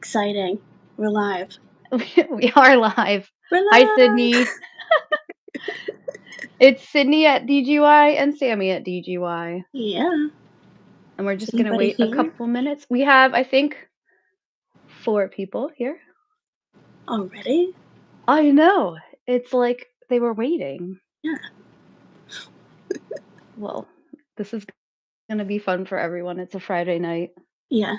exciting. We're live. We are live. We're Hi, live! Sydney. It's Sydney at DGY and Sammy at DGY. Yeah. And we're Is just going to anybody wait a here couple minutes. We have, I think, 4 people here. already? I know. It's like they were waiting. Yeah. Well, this is going to be fun for everyone. It's a Friday night. Yeah.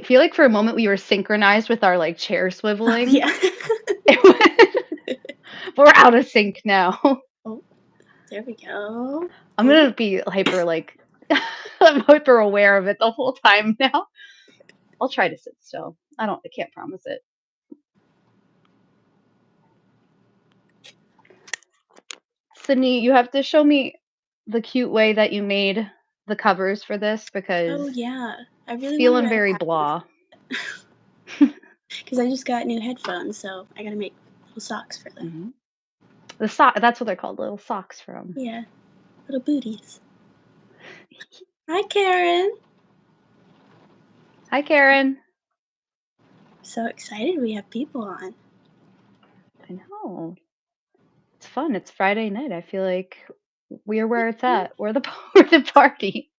Feel like for a moment we were synchronized with our like chair swiveling. Yeah. We're out of sync now. Oh, there we go. I'm going to be hyper like I'm hyper aware of it the whole time now. I'll try to sit still. I can't promise it. Sydney, you have to show me the cute way that you made the covers for this because Oh, yeah. I it's really want to feeling wear very hats blah. because I just got new headphones, so I gotta make little socks for them. Mm-hmm. That's what they're called, little socks from. Yeah. Little booties. Hi, Karen. Hi, Karen. So excited we have people on. I know. It's fun. It's Friday night. I feel like we're where it's at. We're the party.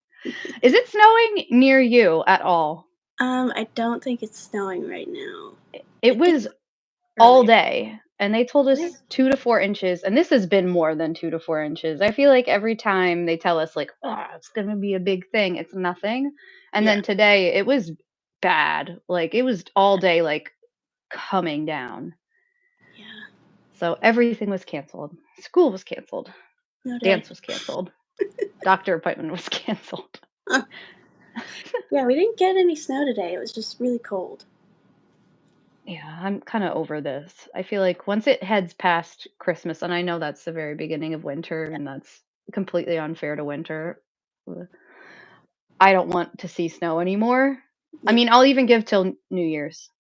Is it snowing near you at all? I don't think it's snowing right now. It It did was all earlier. day, and they told Really? us 2 to 4 inches, and this has been more than 2 to 4 inches. I feel like every time they tell us, like, "Ah, it's gonna be a big thing," it's nothing, and Yeah. then today, it was bad. Like, it was all day, like, coming down. Yeah. So everything was canceled. School was canceled. No day. Dance was canceled. Doctor appointment was canceled. Yeah, we didn't get any snow today. It was just really cold. Yeah, I'm kinda over this. I feel like once it heads past Christmas, and I know that's the very beginning of winter, and that's completely unfair to winter. I don't want to see snow anymore. I Yeah. mean, I'll even give till New Year's,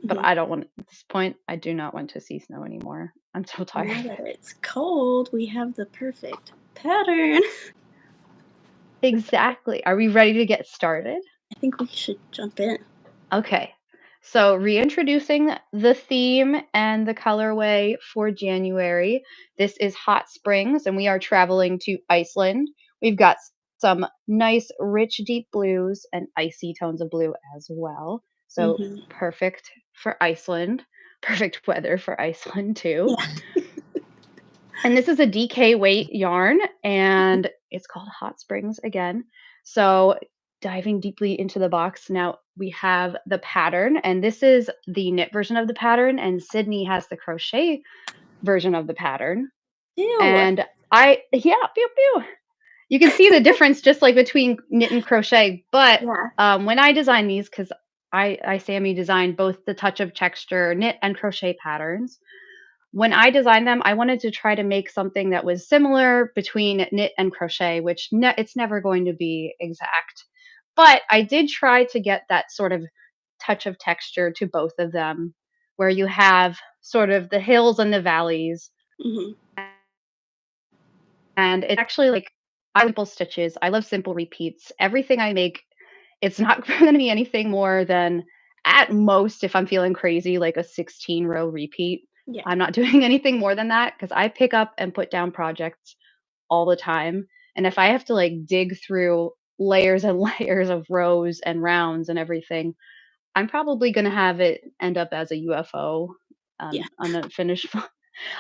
but Mhm. I don't want at this point, I do not want to see snow anymore. I'm so tired Now of that it. it's cold, we have the perfect pattern. Exactly. Are we ready to get started? I think we should jump in. Okay. So, reintroducing the theme and the colorway for January. This is Hot Springs, and we are traveling to Iceland. We've got some nice, rich, deep blues and icy tones of blue as well. So, Mhm. perfect for Iceland. Perfect weather for Iceland, too. Yeah. And this is a DK weight yarn, and it's called Hot Springs again. So, diving deeply into the box, now we have the pattern, and this is the knit version of the pattern, and Sydney has the crochet version of the pattern. Ew. And yeah, pew pew. You can see the difference just like between knit and crochet. But Yeah. when I design these, because I Sammy designed both the touch of texture knit and crochet patterns. When I designed them, I wanted to try to make something that was similar between knit and crochet, which it's never going to be exact. But I did try to get that sort of touch of texture to both of them, where you have sort of the hills and the valleys. Mhm. And it's actually like, I love simple stitches. I love simple repeats. Everything I make, it's not going to be anything more than at most, if I'm feeling crazy, like a 16-row repeat. Yeah. I'm not doing anything more than that because I pick up and put down projects all the time. And if I have to like dig through layers and layers of rows and rounds and everything, I'm probably going to have it end up as a UFO, Yeah. unfinished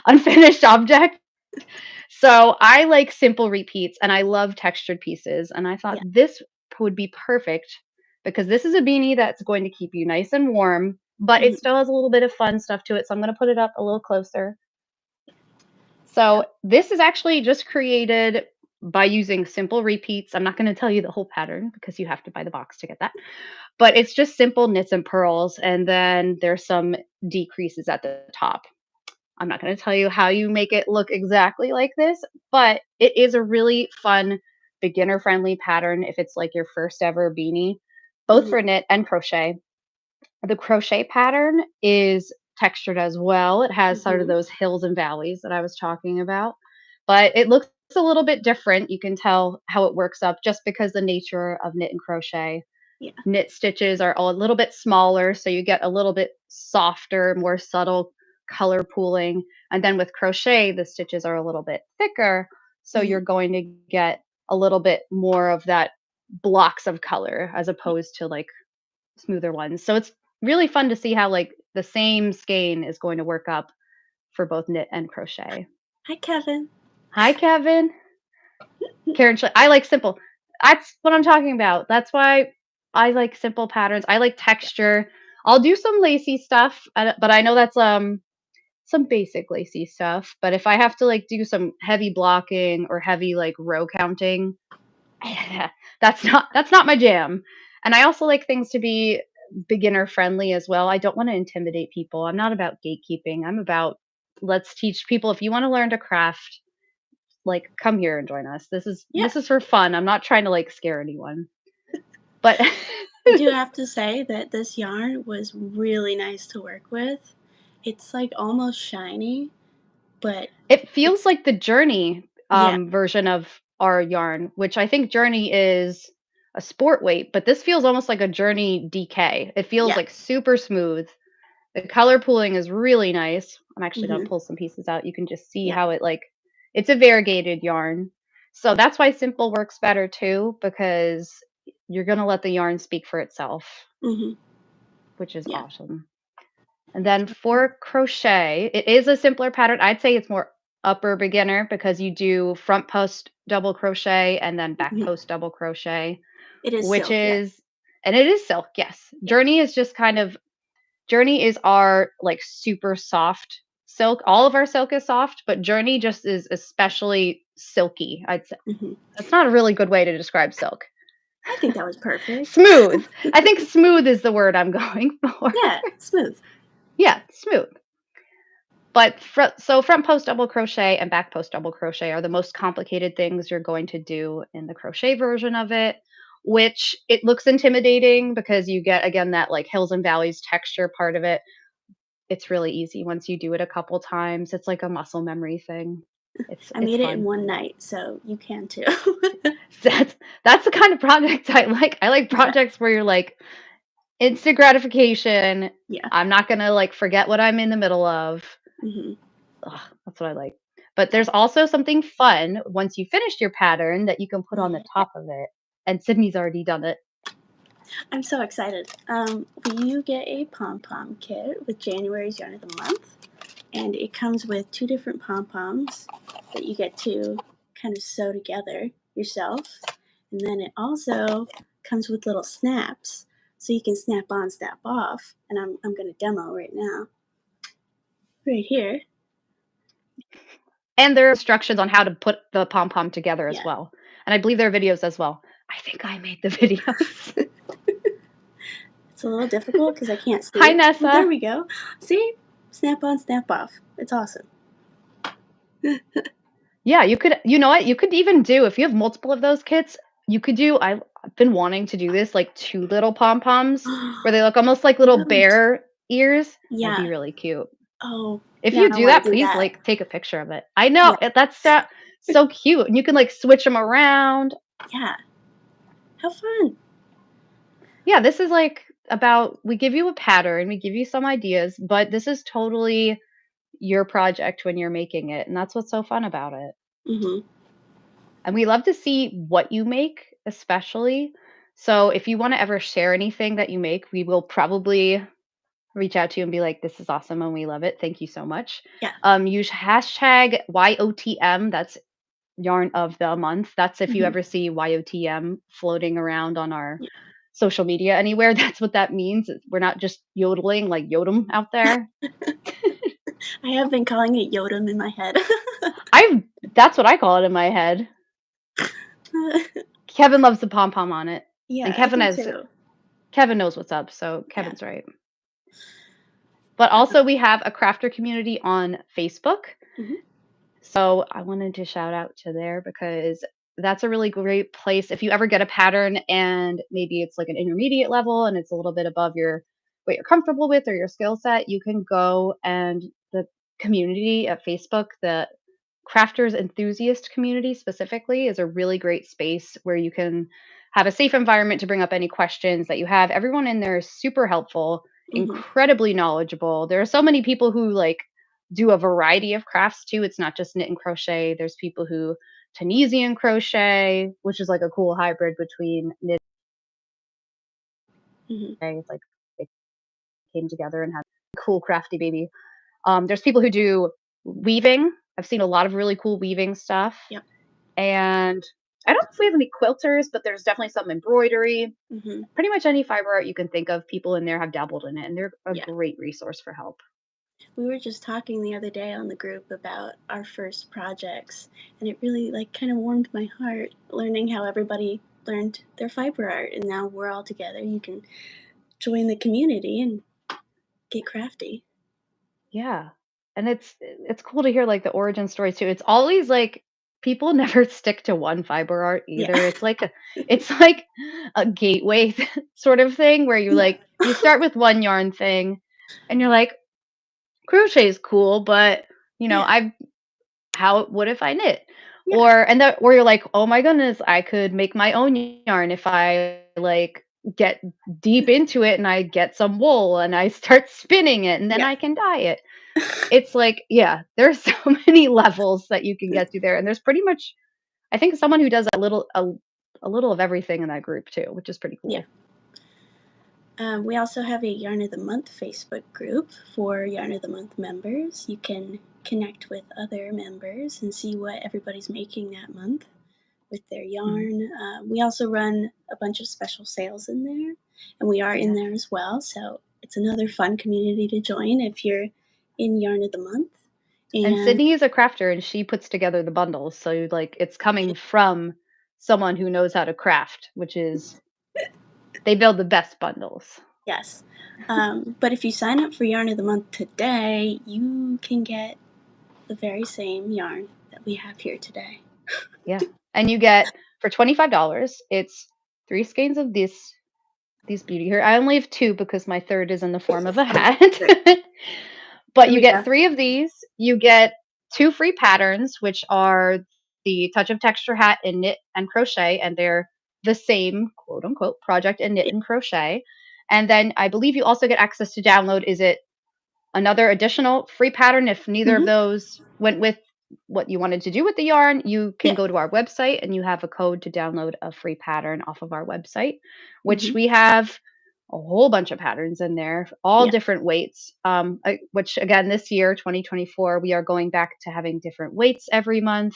unfinished object. So I like simple repeats and I love textured pieces. And I thought Yeah. this would be perfect because this is a beanie that's going to keep you nice and warm, but it Mhm. still has a little bit of fun stuff to it. So I'm going to put it up a little closer. So this is actually just created by using simple repeats. I'm not going to tell you the whole pattern because you have to buy the box to get that. But it's just simple knits and purls. And then there's some decreases at the top. I'm not going to tell you how you make it look exactly like this, but it is a really fun, beginner friendly pattern if it's like your first ever beanie, both Mhm. for knit and crochet. The crochet pattern is textured as well. It has sort of Mhm. those hills and valleys that I was talking about, but it looks a little bit different. You can tell how it works up just because the nature of knit and crochet. Yeah. Knit stitches are a little bit smaller, so you get a little bit softer, more subtle color pooling. And then with crochet, the stitches are a little bit thicker, so Mhm. you're going to get a little bit more of that blocks of color as Yeah. opposed to like smoother ones. So it's really fun to see how like the same skein is going to work up for both knit and crochet. Hi, Kevin. Hi, Kevin. Karen, I like simple. That's what I'm talking about. That's why I like simple patterns. I like Yeah. texture. I'll do some lacy stuff, but I know that's some basic lacy stuff. But if I have to like do some heavy blocking or heavy like row counting, that's not my jam. And I also like things to be beginner friendly as well. I don't want to intimidate people. I'm not about gatekeeping. I'm about let's teach people if you want to learn to craft, like come here and join us. This is Yeah. this is for fun. I'm not trying to like scare anyone. But I do have to say that this yarn was really nice to work with. It's like almost shiny, but it feels it's like the Journey yeah, version of our yarn, which I think Journey is a sport weight, but this feels almost like a Journey DK. It feels yeah. like super smooth. The color pooling is really nice. I'm actually gonna Mhm. pull some pieces out. You can just see Yeah. how it like it's a variegated yarn. So that's why simple works better too, because you're gonna let the yarn speak for itself, Mhm. which is Yeah. awesome. And then for crochet, it is a simpler pattern. I'd say it's more upper beginner because you do front post double crochet and then back Mhm. post double crochet, It is which silk, yeah. is and it is silk, yes. Yeah. Journey is just kind of Journey is our like super soft silk. All of our silk is soft, but Journey just is especially silky, I'd say. Mhm. That's not a really good way to describe silk. I think that was perfect. Smooth. I think smooth is the word I'm going for. Yeah, smooth. Yeah, smooth. But front post double crochet and back post double crochet are the most complicated things you're going to do in the crochet version of it, which it looks intimidating because you get again that like hills and valleys texture part of it. It's really easy once you do it a couple times. It's like a muscle memory thing. I It's made it in fun. one night, so you can too. That's that's the kind of project I like. I like Yeah. projects where you're like instant gratification. Yeah. I'm not gonna like forget what I'm in the middle of. Mhm. Ugh, that's what I like. But Yeah. there's also something fun once you finished your pattern that you can put on the Yeah. top of it. And Sydney's already done it. I'm so excited. You get a pom pom kit with January's yarn of the month, and it comes with two different pom poms that you get to kind of sew together yourself. And then it also comes with little snaps, so you can snap on, snap off. And I'm going to demo right now, right here. And there are instructions on how to put the pom pom together as Yeah. well. And I believe there are videos as well. I think I made the videos. It's a little difficult because I can't Hi, see. Oh, there Nessa. we go. See? Snap on, snap off. It's awesome. Yeah, you could, you know what? You could even do, if you have multiple of those kits, you could do, I've been wanting to do this, like two little pom poms where they look almost like little Cute. bear ears. That'd be Yeah. really cute. Oh, If now you I do want that, to do please that. like take a picture of it. I know Yeah. that's so cute. And you can like switch them around. Yeah. How fun. Yeah, this is like about we give you a pattern, we give you some ideas, but this is totally your project when you're making it. And that's what's so fun about it. Mhm. And we love to see what you make, especially. So if you want to ever share anything that you make, we will probably reach out to you and be like, this is awesome and we love it. Thank you so much. Yeah. Use hashtag YOTM. That's yarn of the month. That's if you Mhm. ever see YOTM floating around on our Yeah. social media anywhere. That's what that means. We're not just yodeling like Yodem out there. I have been calling it Yodam in my head. I that's what I call it in my head. Kevin loves the pom pom on it. And Yeah, I do too. Kevin knows what's up, so Yeah. Kevin's right. But also we have a crafter community on Facebook. Mhm. So I wanted to shout out to there because that's a really great place. If you ever get a pattern and maybe it's like an intermediate level and it's a little bit above your what you're comfortable with or your skill set, you can go and the community at Facebook, the crafters enthusiast community specifically is a really great space where you can have a safe environment to bring up any questions that you have. Everyone in there is super helpful, Mm-hmm. incredibly knowledgeable. There are so many people who like do a variety of crafts too. It's not just knit and crochet. There's people who Tunisian crochet, which is like a cool hybrid between knit Mm-hmm. and crochet. It's like they came together and had a cool crafty baby. There's people who do weaving. I've seen a lot of really cool weaving stuff. Yep. And I don't know if we have any quilters, but there's definitely some embroidery. Mm-hmm. Pretty much any fiber art you can think of, people in there have dabbled in it, and they're a Yeah. great resource for help. We were just talking the other day on the group about our first projects, and it really like kind of warmed my heart learning how everybody learned their fiber art, and now we're all together. You can join the community and get crafty. Yeah. And it's cool to hear like the origin stories too. It's always like people never stick to one fiber art Yeah. either. It's like a gateway sort of thing where you Yeah. like you start with one yarn thing and you're like crochet is cool, but Yeah. I how what if I knit? Yeah. Or you're like, "Oh my goodness, I could make my own yarn if I like get deep into it and I get some wool and I start spinning it and then Yeah. I can dye it." It's like, yeah, there's so many levels that you can get to there and there's pretty much I think someone who does a little of everything in that group too, which is pretty Yeah. cool. We also have a Yarn of the Month Facebook group for Yarn of the Month members. You can connect with other members and see what everybody's making that month with their Mhm. yarn. We also run a bunch of special sales in there, and we are in Yeah. there as well. So it's another fun community to join if you're in Yarn of the Month. And And Sydney is a crafter and she puts together the bundles, so like it's coming from someone who knows how to craft, which is they build the best bundles. yes, but if you sign up for Yarn of the Month today, you can get the very same yarn that we have here today. Yeah. And you get for $25, it's 3 skeins of these beauty here. I only have 2 because my third is in the form of a hat. Great. But There you we go. get 3 of these. You get 2 free patterns, which are the Touch of Texture hat in knit and crochet, and they're the same quote unquote project in knit Yeah. and crochet. And then I believe you also get access to download. Is it another additional free pattern if neither of Mm-hmm. those went with what you wanted to do with the yarn, you can Yeah. go to our website and you have a code to download a free pattern off of our website, which Mm-hmm. we have a whole bunch of patterns in there, all Yeah. different weights. Which again, this year, 2024, we are going back to having different weights every month.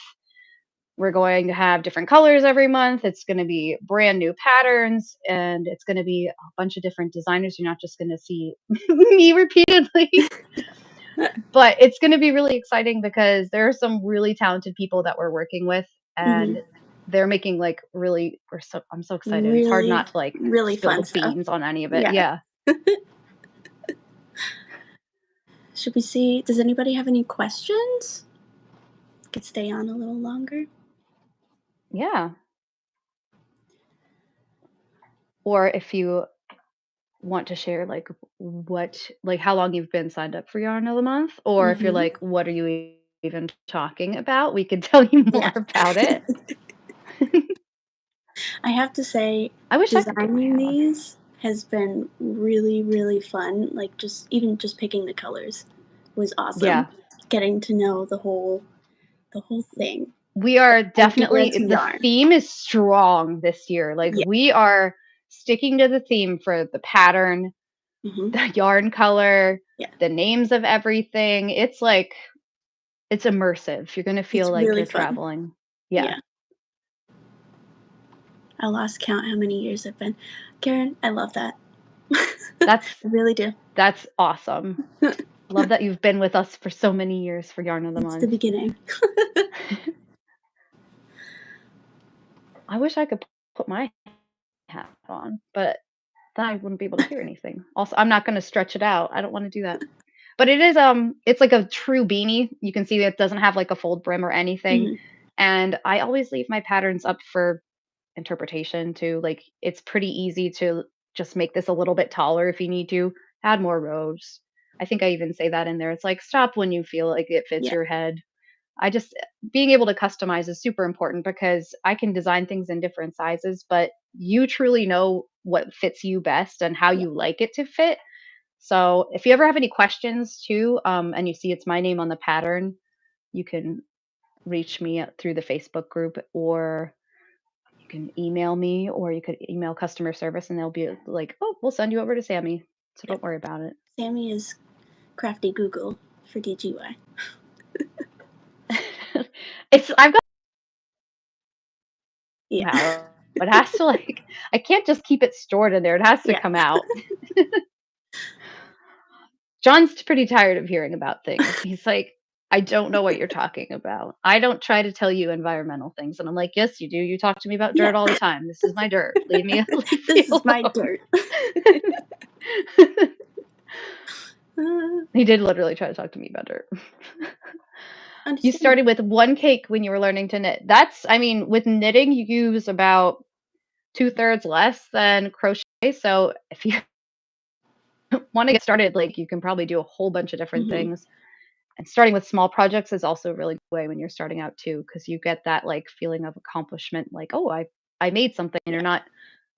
We're going to have different colors every month. It's going to be brand new patterns and it's going to be a bunch of different designers. You're not just going to see me repeatedly. But it's gonna be really exciting because there are some really talented people that we're working with, Mm-hmm. and they're making, like, really I'm so excited. It's hard Really, not to, like, really spill fun the stuff. beans on any of it. Yeah. Yeah. Should we see? Does anybody have any questions? Could stay on a little longer. Yeah. Or if you want to share, like, how long you've been signed up for Yarn of the Month, or if you're Mm-hmm. like, "What are you even talking about?" We could tell you more Yeah. about it. I have to say, I wish I could get my designing hat on. these has been really, really fun. Like just picking the colors was awesome. Yeah. Getting to know the whole thing. We are Idea definitely to the yarn. theme is strong this year. Like, Yeah. we are sticking to the theme for the pattern, Mm-hmm. the yarn color, Yeah. the names of everything. It's like it's immersive. You're gonna feel It's like really you're fun. traveling. Yeah. Yeah. I lost count how many years I've been. Karen, I love that. I That's really do. that's awesome. Love that you've been with us for so many years for Yarn of the It's the Month. beginning. I wish I could put my hat on, but then I wouldn't be able to hear anything. Also, I'm not gonna stretch it out. I don't wanna do that. But it is, it's like a true beanie. You can see that it doesn't have like a fold brim or anything. Hmm. And I always leave my patterns up for interpretation too. Like it's pretty easy to just make this a little bit taller if you need to, add more rows. I think I even say that in there. It's like stop when you feel like it fits Yeah. your head. I just being able to customize is super important because I can design things in different sizes, but you truly know what fits you best and how Yeah. you like it to fit. So if you ever have any questions too, and you see it's my name on the pattern, you can reach me through the Facebook group, or you can email me, or you could email customer service and they'll be like, "Oh, we'll send you over to Sammy." So Yep. don't worry about it. Sammy is crafty Google for DGY. I've got Yeah. out. It has to like I can't just keep it stored in there. It has to Yeah. come out. John's pretty tired of hearing about things. He's like, "I don't know what you're talking about. I don't try to tell you environmental things." And I'm like, "Yes, you do. You talk to me about Yeah. dirt all the time. This is my dirt. Leave me leave me This is my alone." dirt. He did literally try to talk to me about dirt. You started Understandable. with 1 cake when you were learning to knit. I mean, with knitting, you use about 2/3 less than crochet, so if you wanna get started, like, you can probably do a whole bunch of different Hmm. things, and starting with small projects is also a really good way when you're starting out too, because you get that, like, feeling of accomplishment, like, "Oh, I made something," and you're Yeah. not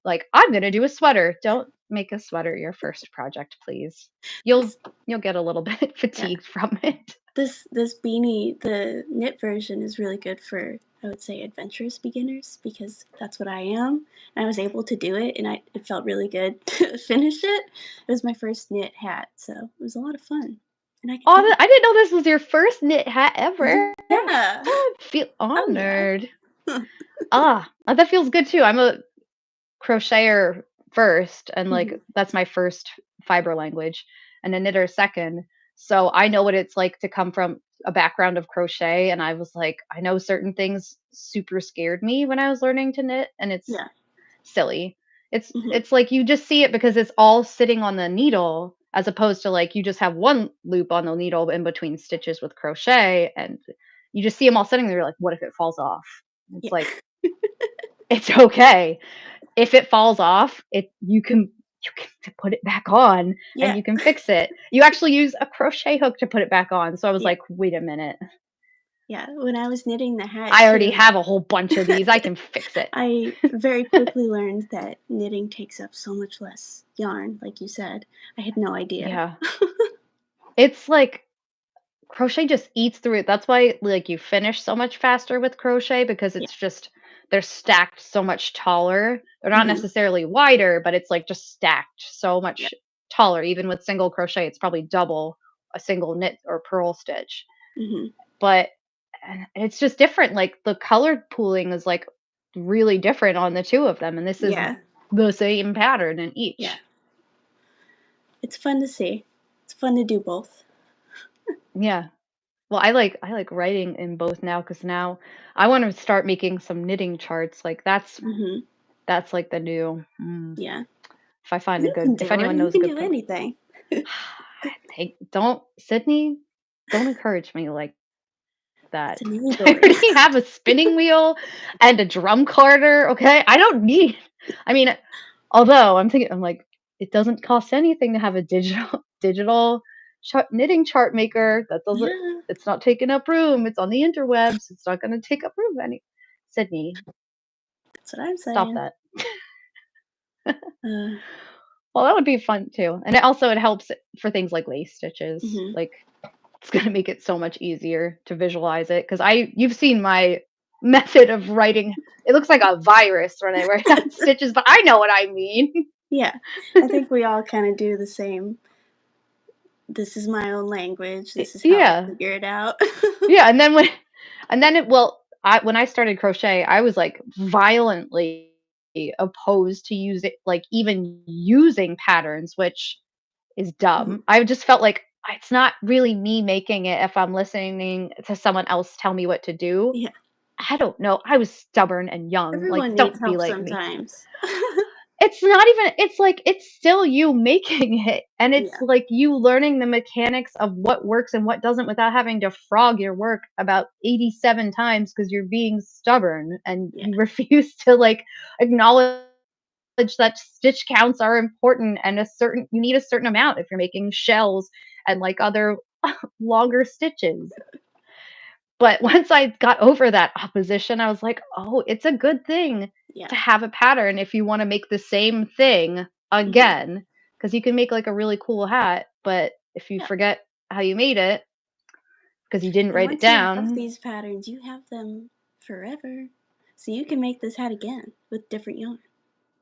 like, "I'm gonna do a sweater." Don't make a sweater your first project, please. You'll This you'll get a little bit yeah. fatigued from it. This beanie, the knit version is really good for, I would say, adventurous beginners because that's what I am. I was able to do it, and it felt really good to finish it. It was my first knit hat, so it was a lot of fun, and I could Oh, do it. I didn't know this was your first knit hat ever. Yeah. Oh, I feel Oh yeah. honored. That feels good too. I'm a crocheter first, and like Hmm. that's my first fiber language, and a knitter second. So I know what it's like to come from a background of crochet, and I was like, I know certain things super scared me when I was learning to knit, and it's Yeah. silly. It's Hmm. it's like you just see it because it's all sitting on the needle as opposed to like you just have one loop on the needle in between stitches with crochet, and you just see them all sitting there. You're like, what if it falls off? It's Yeah. like it's okay if it falls off. You can put it back on and Yeah. you can fix it. You actually use a crochet hook to put it back on. So I was Yeah. like, wait a minute, Yeah. When I was knitting the hat I already too, have a whole bunch of these. I can fix it. I very quickly learned that knitting takes up so much less yarn, like you said. I had no idea. Yeah. It's like crochet just eats through it. That's why, like, you finish so much faster with crochet because Yeah. it's just they're stacked so much taller. They're not Hmm. necessarily wider, but it's, like, just stacked so Yeah. much taller. Even with single crochet, it's probably double a single knit or purl stitch. Hmm. But it's just different, like, the color pooling is, like, really different on the 2 of them, and this is Yeah. the same pattern in Yeah. each. It's fun to see. It's fun to do both. Yeah. Well, I like writing in both now because now I wanna start making some knitting charts, like, Hmm. that's, like, the new Yeah. if I find a You good can if do it. anyone You knows a can good do pro anything. hey, don't Sydney, don't encourage me like It's that. enabling. We have a spinning wheel and a drum carder, okay? I don't need I mean, although I'm like, it doesn't cost anything to have a digital knitting chart maker. That doesn't Yeah. it's not taking up room. It's on the interwebs. It's not gonna take up room any Sydney, That's what I'm stop saying. that. Uh, Well, that would be fun too. And it helps for things like lace stitches. hmm. Like it's gonna make it so much easier to visualize it because I you've seen my method of writing. It looks like a virus when I write out stitches, but I know what I mean. Yeah. I think we all kind of do the same. This is my own language. This is how I Yeah. figure it out. Yeah, and then when I started crochet, I was, like, violently opposed to even using patterns, which is Mhm. dumb. I just felt like it's not really me making it if I'm listening to someone else tell me what to do. Yeah. I don't know. I was stubborn and young, like, Everyone needs don't be help like me. sometimes. It's not even it's like it's still you making it, and it's Yeah. like you learning the mechanics of what works and what doesn't without having to frog your work about 87 times because 'cause you're being stubborn and Yeah. you refuse to, like, acknowledge that stitch counts are important and you need a certain amount if you're making shells and, like, other longer stitches. But once I got over that opposition, I was like, "Oh, it's a good thing Yeah. to have a pattern if you wanna make the same thing Hmm. again, because you can make, like, a really cool hat, but if you Yeah. forget how you made it because you didn't And write it once you have down." these patterns, you have them forever. So you can make this hat again with different yarn,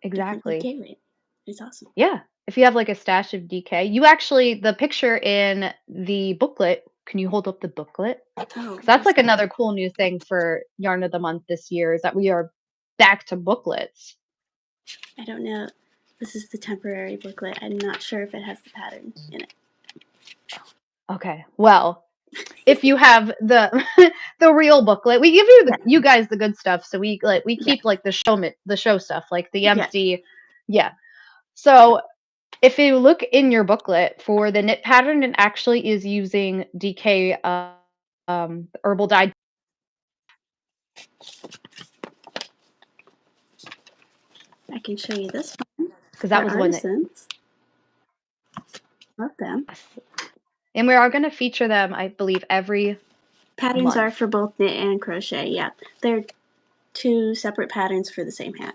different Exactly. DK weight. It's awesome. Yeah. If you have, like, a stash of DK, you actually the picture in the booklet, can you hold up the booklet? Oh, Because that's, this like, one. another cool new thing for Yarn of the Month this year is that we are back to booklets. I don't know. This is the temporary booklet. I'm not sure if it has the pattern in it. Okay. Well, if you have the the real booklet, we give Yeah. you guys the good stuff, so we Yeah. keep, like, the show stuff, like, the Yeah. empty. Yeah. So, if you look in your booklet for the knit pattern, it actually is using DK, herbal dye, I can show you this one because that for was one that. artisans. Love them. And we are gonna feature them, I believe, every Patterns are month. for both knit and crochet. Yeah. They're two separate patterns for the same hat.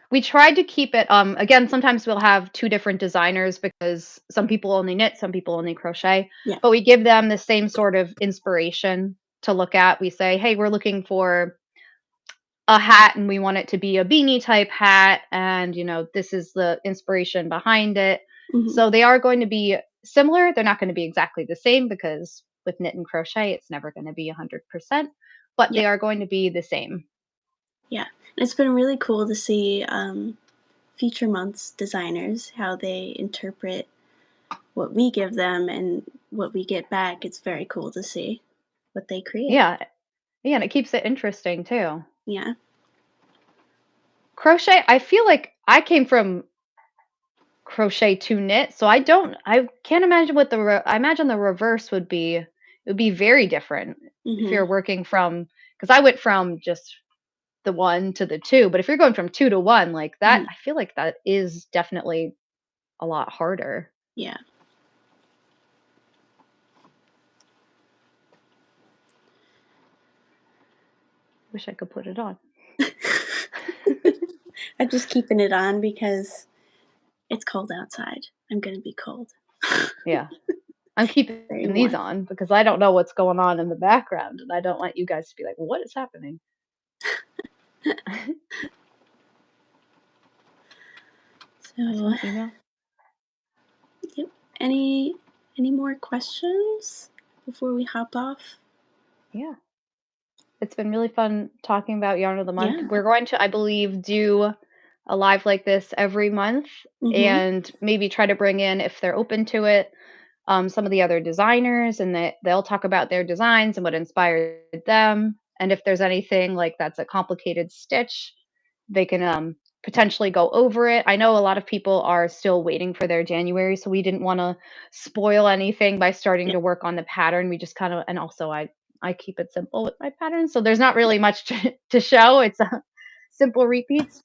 We tried to keep it, again, sometimes we'll have 2 different designers because some people only knit, some people only crochet, Yeah. but we give them the same sort of inspiration to look at. We say, "Hey, we're looking for a hat and we want it to be a beanie type hat, and, this is the inspiration behind it." Hmm. So they are going to be similar. They're not gonna be exactly the same because with knit and crochet, it's never gonna be 100%, but Yeah. they are going to be the same. Yeah. And it's been really cool to see future months designers, how they interpret what we give them and what we get back. It's very cool to see what they create. Yeah. Yeah, and it keeps it interesting too. Yeah. Crochet, I feel like I came from crochet to knit, so I can't imagine what I imagine the reverse would be. It would be very different if Hmm. you're working from, because I went from just the 1 to the 2, but if you're going from 2 to 1, like that, Hmm. I feel like that is definitely a lot harder. Yeah. Wish I could put it on. I'm just keeping it on because it's cold outside. I'm going to be cold. Yeah. I'm keeping Very these warm. on because I don't know what's going on in the background, and I don't want you guys to be like, "What is happening?" I So, sent an email. yep. Any more questions before we hop off? Yeah. It's been really fun talking about Yarn of the Month. Yeah. We're going to, I believe, do a live like this every month Mhm. and maybe try to bring in, if they're open to it, some of the other designers, and that they'll talk about their designs and what inspired them. And if there's anything like that's a complicated stitch, they can potentially go over it. I know a lot of people are still waiting for their January, so we didn't want to spoil anything by starting Yeah. to work on the pattern. We just kind of, and also I keep it simple with my patterns, so there's not Yeah. really much to show. It's simple repeats.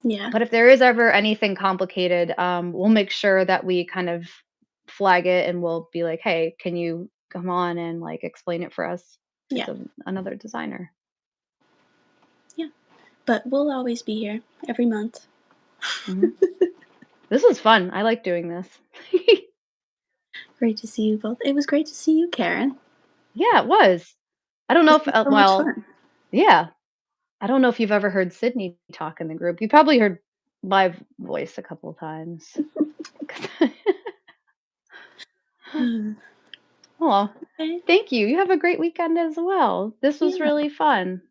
Yeah. But if there is ever anything complicated, we'll make sure that we kind of flag it, and we'll be like, "Hey, can you come on and like explain it for us?" It's Yeah. another designer. Yeah. But we'll always be here every month. Hmm. This was fun. I like doing this. Great to see you both. It was great to see you, Karen. Yeah, it was. I don't know This if was so much well, fun. yeah. I don't know if you've ever heard Sydney talk in the group. You probably heard my voice a couple times. Oh, Okay. thank you. You have a great weekend as well. This was Yeah. really fun.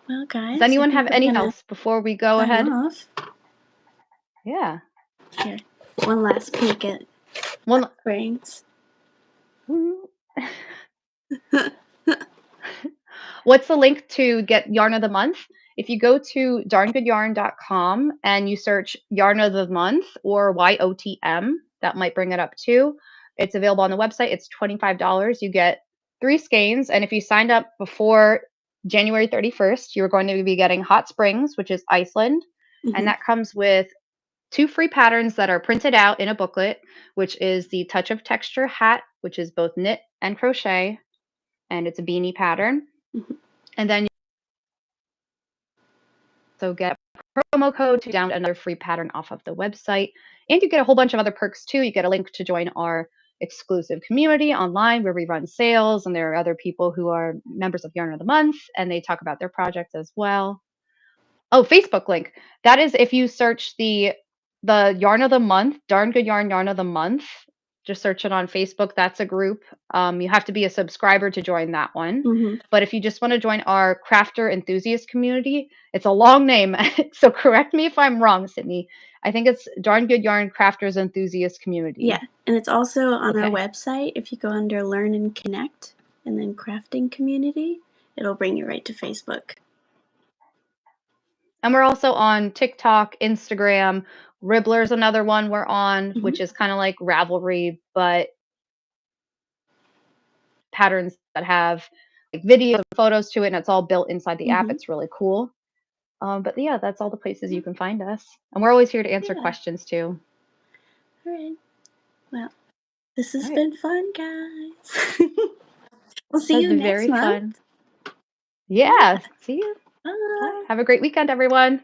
Well, Does guys, I anyone think have we're anything gonna else before we go sign ahead? off. Yeah. Here, one last peek at One. rings. What's the link to get Yarn of the Month? If you go to darngoodyarn.com and you search Yarn of the Month or YOTM, that might bring it up too. It's available on the website. It's $25. You get 3 skeins. And if you signed up before January 31st, you're going to be getting Hot Springs, which is Iceland. And Hmm. that comes with 2 free patterns that are printed out in a booklet, which is the Touch of Texture hat, which is both knit and crochet, and it's a beanie pattern. Mhm. And then you also get a promo code to download another free pattern off of the website. And you get a whole bunch of other perks too. You get a link to join our exclusive community online where we run sales, and there are other people who are members of Yarn of the Month, and they talk about their projects as well. Oh, Facebook link. That is if you search the Yarn of the Month, Darn Good Yarn of the Month. Just search it on Facebook. That's a group. You have to be a subscriber to join that one. Mhm. But if you just want to join our crafter enthusiast community, it's a long name. So correct me if I'm wrong, Sydney. I think it's Darn Good Yarn Crafters Enthusiast Community. Yeah, and it's also on our Okay. website. If you go under Learn and Connect and then Crafting Community, it'll bring you right to Facebook. And we're also on TikTok, Instagram. Ribbler's another one we're on, which Mhm. is kind of like Ravelry, but patterns that have like videos and photos to it, and it's all built inside the app. Mhm. It's really cool. But yeah, that's all the places you can find us. And we're always here to answer Yeah. questions too. All right. Well, this has All right. been fun, guys. We'll This see has you been next very month. fun. Yeah. Yeah. See you. Bye. Bye. Have a great weekend, everyone.